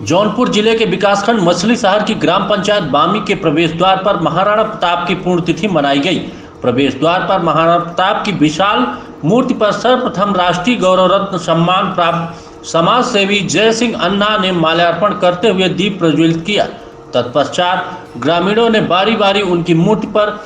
जौनपुर जिले के विकासखंड मछली शहर की ग्राम पंचायत बामी के प्रवेश द्वार पर महाराणा प्रताप की पुण्यतिथि मनाई गई। प्रवेश द्वार पर महाराणा प्रताप की विशाल मूर्ति पर सर्वप्रथम राष्ट्रीय गौरव रत्न सम्मान प्राप्त समाज सेवी जय सिंह अन्ना ने माल्यार्पण करते हुए दीप प्रज्वलित किया। तत्पश्चात ग्रामीणों ने बारी बारी उनकी मूर्ति पर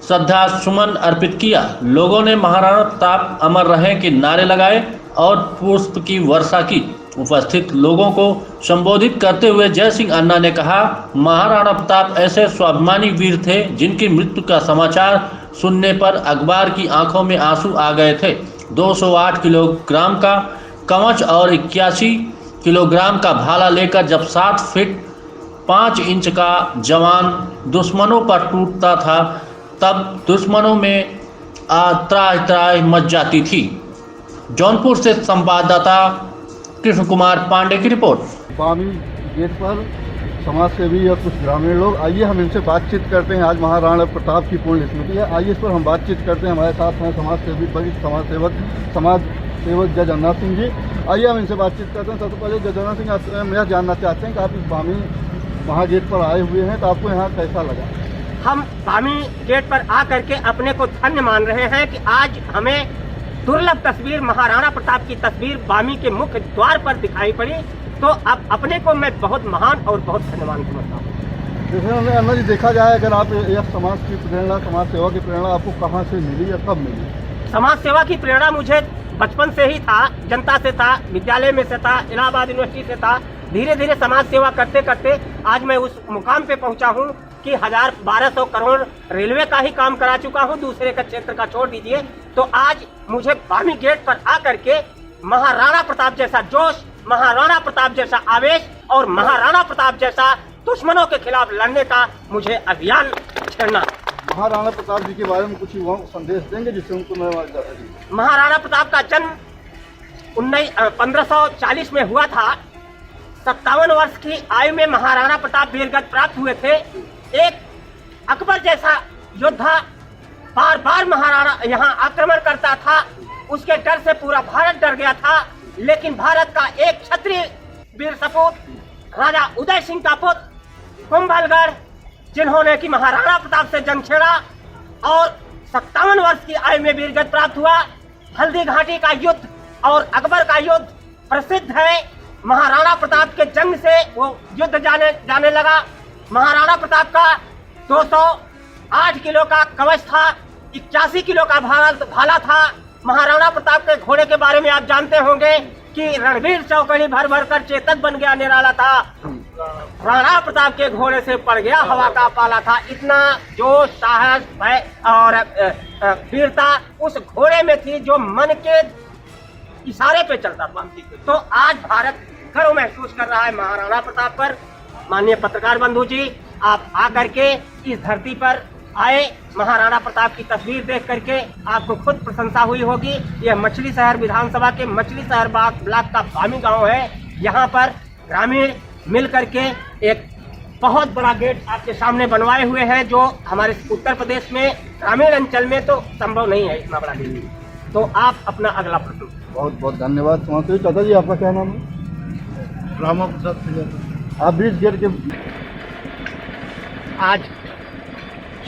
श्रद्धा सुमन अर्पित किया। लोगों ने महाराणा प्रताप अमर रहे के नारे लगाए और पुष्प की वर्षा की। उपस्थित लोगों को संबोधित करते हुए जय सिंह अन्ना ने कहा, महाराणा प्रताप ऐसे स्वाभिमानी वीर थे जिनकी मृत्यु का समाचार सुनने पर अखबार की आंखों में आंसू आ गए थे। 208 किलोग्राम का कवच और 81 किलोग्राम का भाला लेकर जब 7 फीट 5 इंच का जवान दुश्मनों पर टूटता था तब दुश्मनों में त्राह त्राह मच जाती थी। जौनपुर से संवाददाता कृष्ण कुमार पांडे की रिपोर्ट। बामी गेट पर समाज सेवी और कुछ ग्रामीण लोग, आइए हम इनसे बातचीत करते हैं। आज महाराणा प्रताप की पुण्य स्मृति है, आइए इस पर हम बातचीत करते हैं। हमारे साथ हैं समाज सेवक जज अन्ना सिंह जी। आइए हम इनसे बातचीत करते हैं। सबसे पहले जज अन्ना सिंह, हम यह जानना चाहते हैं कि आप इस बामी महागेट पर आए हुए हैं, तो आपको यहाँ कैसा लगा? हम बामी गेट पर आकर के अपने को धन्य मान रहे हैं कि आज हमें दुर्लभ तस्वीर महाराणा प्रताप की तस्वीर बामी के मुख्य द्वार पर दिखाई पड़ी, तो अब अपने को मैं बहुत महान और बहुत धन्यवान समझता हूँ। जैसे अन्ना जी, देखा जाए अगर आप यह समाज की प्रेरणा, समाज सेवा की प्रेरणा आपको कहाँ से मिली या कब मिली? समाज सेवा की प्रेरणा मुझे बचपन से ही था, जनता से था, विद्यालय में से था, इलाहाबाद यूनिवर्सिटी से था। धीरे धीरे समाज सेवा करते करते आज मैं उस मुकाम पे पहुंचा हूं कि 1200 करोड़ रेलवे का ही काम करा चुका हूं, दूसरे का क्षेत्र का छोड़ दीजिए। तो आज मुझे बामी गेट पर आकर के महाराणा प्रताप जैसा जोश, महाराणा प्रताप जैसा आवेश और महाराणा प्रताप जैसा दुश्मनों के खिलाफ लड़ने का मुझे अभियान छेड़ना। महाराणा प्रताप जी के बारे में कुछ युवाओं को संदेश देंगे जिससे उनको मैं महाराणा प्रताप का जन्म 1540 में हुआ था। 57 वर्ष की आयु में महाराणा प्रताप वीरगति प्राप्त हुए थे। एक अकबर जैसा योद्धा बार बार महाराणा यहाँ आक्रमण करता था, उसके डर से पूरा भारत डर गया था। लेकिन भारत का एक क्षत्रिय वीर सपूत राजा उदय सिंह का पुत्र कुंभलगढ़, जिन्होंने कि महाराणा प्रताप से जंग छेड़ा और 57 वर्ष की आयु में वीरगति प्राप्त हुआ। हल्दी घाटी का युद्ध और अकबर का युद्ध प्रसिद्ध है। महाराणा प्रताप के जंग से वो युद्ध जाने लगा। महाराणा प्रताप का 208 किलो का कवच था, 81 किलो का भाला था। महाराणा प्रताप के घोड़े के बारे में आप जानते होंगे कि रणवीर चौकड़ी भर भर कर चेतक बन गया निराला था। राणा प्रताप के घोड़े से पड़ गया हवा का पाला था। इतना जोश, साहस, भय और वीरता उस घोड़े में थी जो मन के इशारे पे चलता था। तो आज भारत गर्व महसूस कर रहा है महाराणा प्रताप पर। माननीय पत्रकार बंधु जी, आप आकर के इस धरती पर आए, महाराणा प्रताप की तस्वीर देख करके आपको खुद प्रशंसा हुई होगी। यह मछली शहर विधानसभा के मछली शहर ब्लॉक का बामी गांव है। यहाँ पर ग्रामीण मिल करके एक बहुत बड़ा गेट आपके सामने बनवाए हुए हैं, जो हमारे उत्तर प्रदेश में ग्रामीण अंचल में तो संभव नहीं है इतना बड़ा गेट। तो आप अपना अगला प्रश्न। बहुत बहुत धन्यवाद। चाचा जी, आपका क्या नाम है? रामा प्रसाद। आप भी इस गेट के आज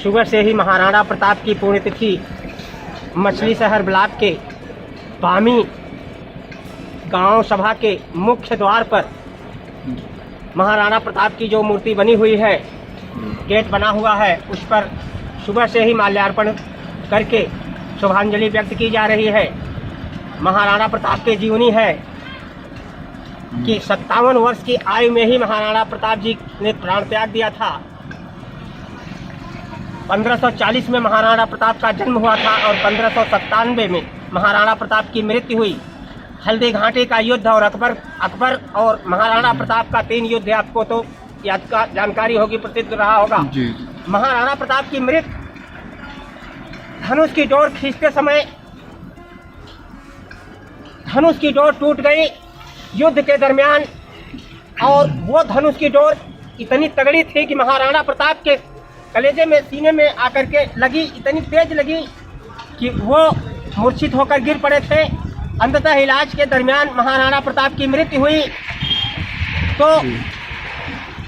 सुबह से ही महाराणा प्रताप की पुण्यतिथि मछली शहर ब्लॉक के बामी गांव सभा के मुख्य द्वार पर महाराणा प्रताप की जो मूर्ति बनी हुई है, गेट बना हुआ है, उस पर सुबह से ही माल्यार्पण करके शुभांजलि व्यक्त की जा रही है। महाराणा प्रताप के जीवनी है कि 57 वर्ष की आयु में ही महाराणा प्रताप जी ने प्राण त्याग दिया था। 1540 में महाराणा प्रताप का जन्म हुआ था और 1597 में महाराणा प्रताप की मृत्यु हुई। हल्दी घाटी का युद्ध और अकबर और महाराणा प्रताप का 3 युद्ध आपको तो जानकारी होगी, प्रसिद्ध रहा होगा। महाराणा प्रताप की मृत्यु धनुष की डोर खींचते समय धनुष की डोर टूट गई युद्ध के दरमियान, और वो धनुष की डोर इतनी तगड़ी थी कि महाराणा प्रताप के कलेजे में, सीने में आकर के लगी, इतनी तेज लगी कि वो मूर्छित होकर गिर पड़े थे। अंततः इलाज के दरमियान महाराणा प्रताप की मृत्यु हुई। तो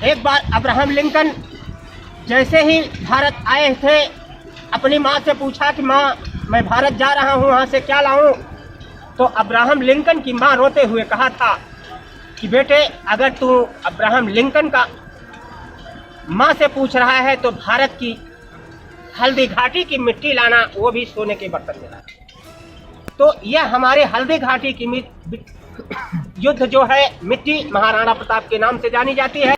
एक बार अब्राहम लिंकन जैसे ही भारत आए थे, अपनी माँ से पूछा कि माँ मैं भारत जा रहा हूँ, वहाँ से क्या लाऊं? तो अब्राहम लिंकन की माँ रोते हुए कहा था कि बेटे, अगर तू अब्राहम लिंकन का माँ से पूछ रहा है तो भारत की हल्दी घाटी की मिट्टी लाना, वो भी सोने के बर्तन में लाना। तो यह हमारे हल्दी घाटी की युद्ध जो है, मिट्टी महाराणा प्रताप के नाम से जानी जाती है।